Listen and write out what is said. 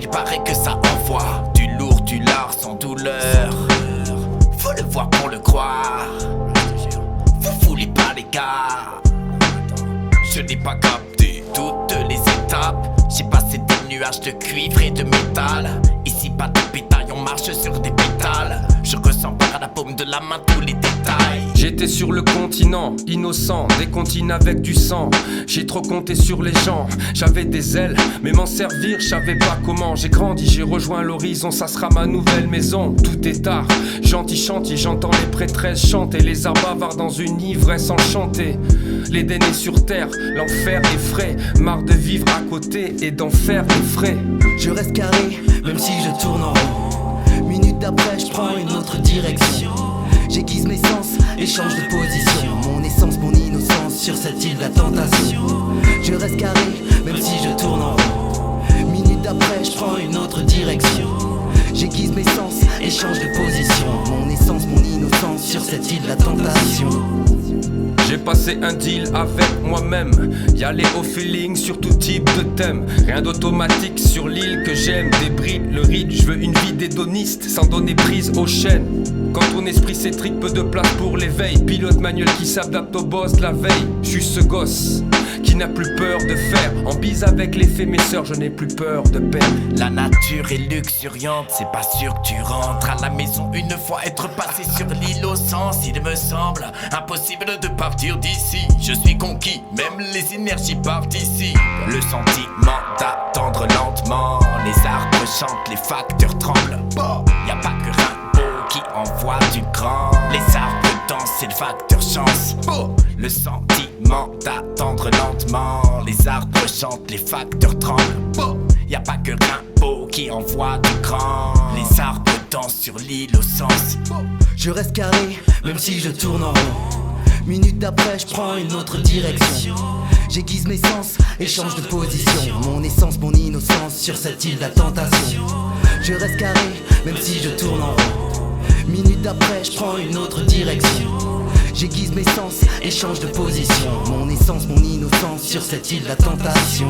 il paraît que ça envoie du lourd, du lard sans douleur. Faut le voir pour le croire. Vous voulez pas les gars. Je n'ai pas capté toutes les étapes. J'ai passé des nuages de cuivre et de métal. Ici pas de pétale, on marche sur des pétales. Je ressens par la paume de la main tous les détails. J'étais sur le continent, innocent, des comptines avec du sang. J'ai trop compté sur les gens, j'avais des ailes, mais m'en servir, je savais pas comment. J'ai grandi, j'ai rejoint l'horizon, ça sera ma nouvelle maison. Tout est tard, gentil chantier, j'entends les prêtresses chanter. Les arbres bavards dans une ivresse enchantée. L'Éden est sur terre, l'enfer est frais. Marre de vivre à côté et d'en faire des frais. Je reste carré, même si je tourne en rond. Minute d'après, je prends une autre direction. J'aiguise mes sens et change de position. Mon essence, mon innocence sur cette île de la tentation. Je reste carré, même si je tourne en rond. Minute d'après, je prends une autre direction. J'aiguise mes sens et change de position. Mon essence, mon innocence sur cette île de la tentation. J'ai passé un deal avec moi-même, y aller au feeling sur tout type de thème. Rien d'automatique sur l'île que j'aime. Débride le rythme, je veux une vie d'hédoniste sans donner prise aux chaînes. Quand ton esprit s'étrique, peu de place pour l'éveil. Pilote manuel qui s'adapte au boss de la veille. Je suis ce gosse qui n'a plus peur de faire. En bise avec les faits, mes sœurs, je n'ai plus peur de perdre. La nature est luxuriante, c'est pas sûr que tu rentres à la maison une fois être passé sur l'île au sens. Il me semble impossible de partir d'ici. Je suis conquis, même les énergies partent ici. Le sentiment d'attendre lentement. Les arbres chantent, les facteurs tremblent. Y a pas que Rimbaud qui envoie du grand. Les arbres dansent, c'est le facteur chance. Le sentiment d'attendre lentement. Les arbres chantent, les facteurs tremblent. Y a pas que Rimbaud qui envoie du grand. Les arbres dansent sur l'île au sens. Je reste carré, même si je tourne en rond. Minute d'après, je prends une autre direction. J'aiguise mes sens et change de position. Mon essence, mon innocence sur cette île de la tentation. Je reste carré, même si je tourne en rond. Minute d'après, je prends une autre direction. J'aiguise mes sens et change de position. Mon essence, mon innocence sur cette île de la tentation.